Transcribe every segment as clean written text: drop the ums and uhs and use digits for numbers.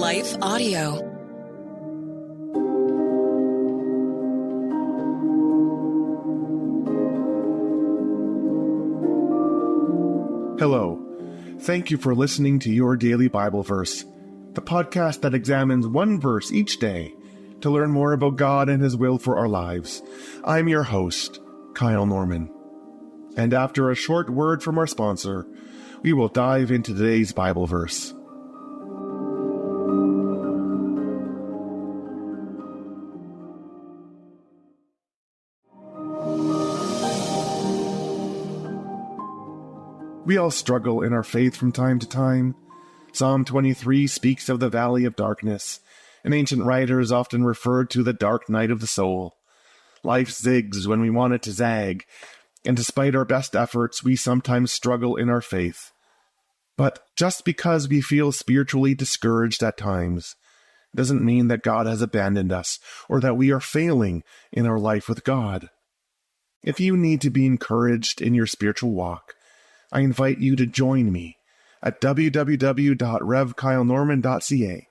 Life Audio. Hello. Thank you for listening to Your Daily Bible Verse, the podcast that examines one verse each day to learn more about God and His will for our lives. I'm your host, Kyle Norman. And after a short word from our sponsor, we will dive into today's Bible verse. We all struggle in our faith from time to time. Psalm 23 speaks of the valley of darkness, and ancient writers often referred to the dark night of the soul. Life zigs when we want it to zag, and despite our best efforts, we sometimes struggle in our faith. But just because we feel spiritually discouraged at times, doesn't mean that God has abandoned us, or that we are failing in our life with God. If you need to be encouraged in your spiritual walk, I invite you to join me at www.revkylenorman.ca.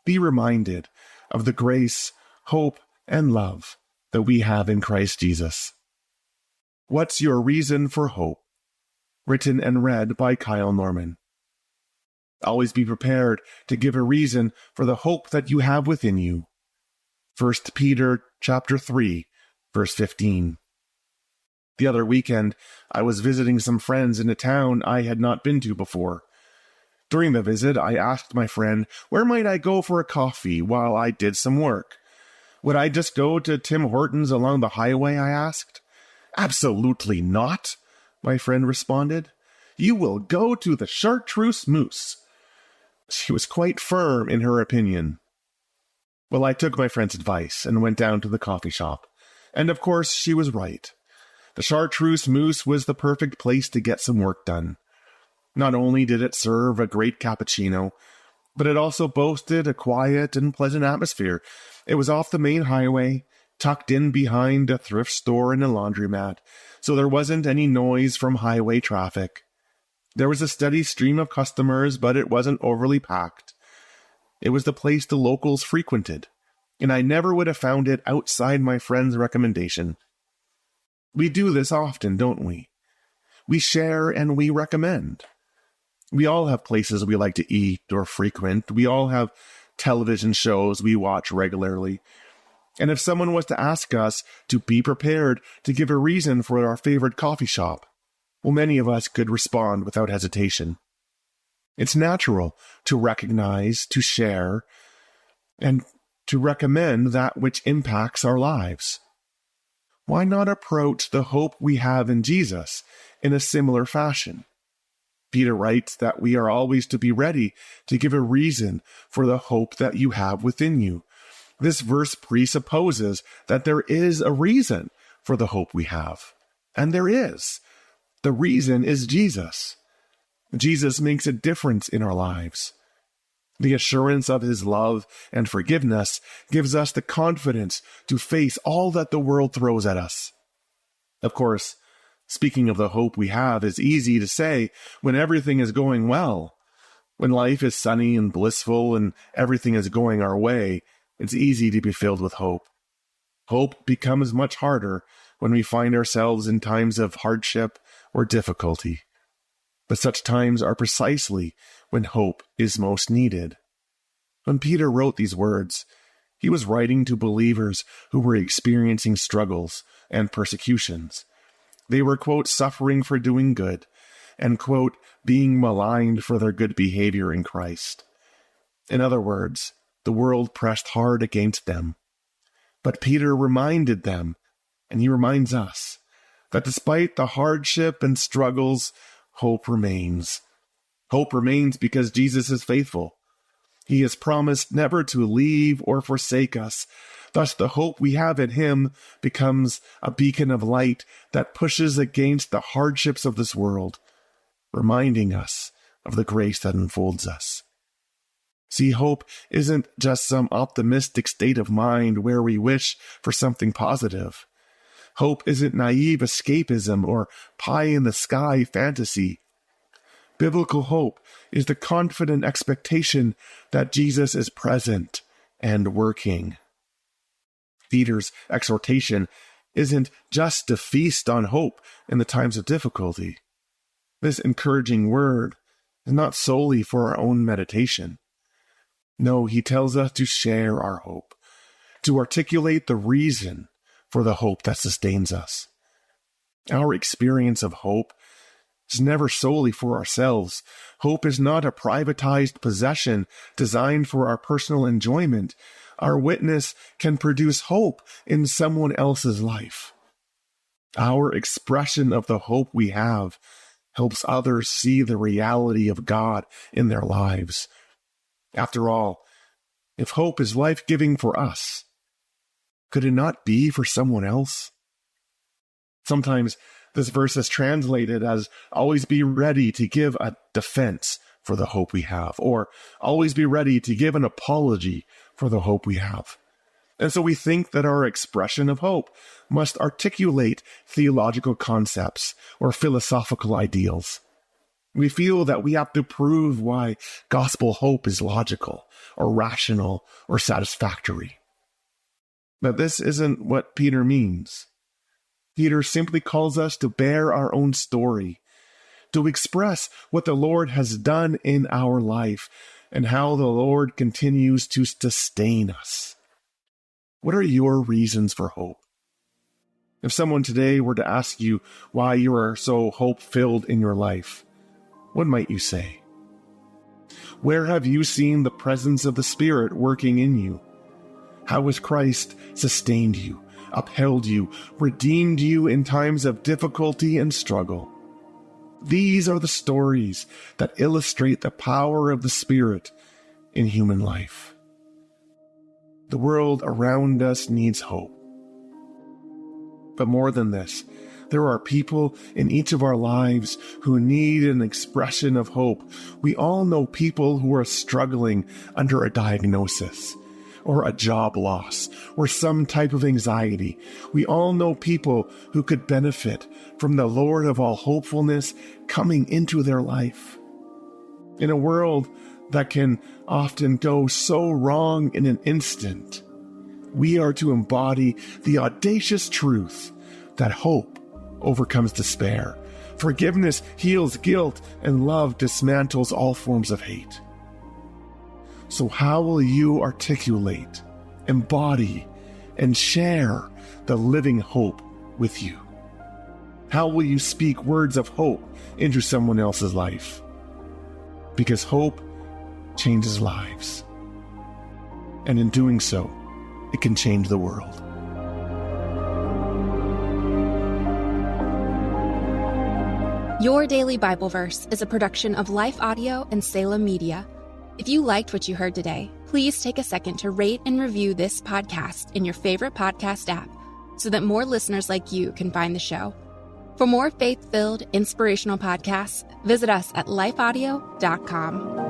Be reminded of the grace, hope, and love that we have in Christ Jesus. What's your reason for hope? Written and read by Kyle Norman. Always be prepared to give a reason for the hope that you have within you. 1 Peter chapter 3, verse 15. The other weekend, I was visiting some friends in a town I had not been to before. During the visit, I asked my friend, where might I go for a coffee while I did some work? Would I just go to Tim Hortons along the highway, I asked. Absolutely not, my friend responded. You will go to the Chartreuse Moose. She was quite firm in her opinion. Well, I took my friend's advice and went down to the coffee shop. And of course, she was right. The Chartreuse Moose was the perfect place to get some work done. Not only did it serve a great cappuccino, but it also boasted a quiet and pleasant atmosphere. It was off the main highway, tucked in behind a thrift store and a laundromat, so there wasn't any noise from highway traffic. There was a steady stream of customers, but it wasn't overly packed. It was the place the locals frequented, and I never would have found it outside my friend's recommendation. We do this often, don't we? We share and we recommend. We all have places we like to eat or frequent. We all have television shows we watch regularly. And if someone was to ask us to be prepared to give a reason for our favorite coffee shop, well, many of us could respond without hesitation. It's natural to recognize, to share, and to recommend that which impacts our lives. Why not approach the hope we have in Jesus in a similar fashion? Peter writes that we are always to be ready to give a reason for the hope that you have within you. This verse presupposes that there is a reason for the hope we have. And there is. The reason is Jesus. Jesus makes a difference in our lives. The assurance of His love and forgiveness gives us the confidence to face all that the world throws at us. Of course, speaking of the hope we have is easy to say when everything is going well. When life is sunny and blissful and everything is going our way, it's easy to be filled with hope. Hope becomes much harder when we find ourselves in times of hardship or difficulty. But such times are precisely when hope is most needed. When Peter wrote these words, he was writing to believers who were experiencing struggles and persecutions. They were, quote, suffering for doing good, and, quote, being maligned for their good behavior in Christ. In other words, the world pressed hard against them. But Peter reminded them, and he reminds us, that despite the hardship and struggles, hope remains. Hope remains because Jesus is faithful. He has promised never to leave or forsake us. Thus, the hope we have in Him becomes a beacon of light that pushes against the hardships of this world, reminding us of the grace that enfolds us. See, hope isn't just some optimistic state of mind where we wish for something positive. Hope isn't naive escapism or pie-in-the-sky fantasy. Biblical hope is the confident expectation that Jesus is present and working. Peter's exhortation isn't just to feast on hope in the times of difficulty. This encouraging word is not solely for our own meditation. No, he tells us to share our hope, to articulate the reason for the hope that sustains us. Our experience of hope is never solely for ourselves. Hope is not a privatized possession designed for our personal enjoyment. Our witness can produce hope in someone else's life. Our expression of the hope we have helps others see the reality of God in their lives. After all, if hope is life-giving for us, could it not be for someone else? Sometimes this verse is translated as always be ready to give a defense for the hope we have, or always be ready to give an apology for the hope we have. And so we think that our expression of hope must articulate theological concepts or philosophical ideals. We feel that we have to prove why gospel hope is logical or rational or satisfactory. But this isn't what Peter means. Peter simply calls us to bear our own story, to express what the Lord has done in our life and how the Lord continues to sustain us. What are your reasons for hope? If someone today were to ask you why you are so hope-filled in your life, what might you say? Where have you seen the presence of the Spirit working in you? How has Christ sustained you, upheld you, redeemed you in times of difficulty and struggle? These are the stories that illustrate the power of the Spirit in human life. The world around us needs hope. But more than this, there are people in each of our lives who need an expression of hope. We all know people who are struggling under a diagnosis, or a job loss, or some type of anxiety. We all know people who could benefit from the Lord of all hopefulness coming into their life. In a world that can often go so wrong in an instant, we are to embody the audacious truth that hope overcomes despair, forgiveness heals guilt, and love dismantles all forms of hate. So how will you articulate, embody, and share the living hope with you? How will you speak words of hope into someone else's life? Because hope changes lives. And in doing so, it can change the world. Your Daily Bible Verse is a production of Life Audio and Salem Media. If you liked what you heard today, please take a second to rate and review this podcast in your favorite podcast app so that more listeners like you can find the show. For more faith-filled, inspirational podcasts, visit us at lifeaudio.com.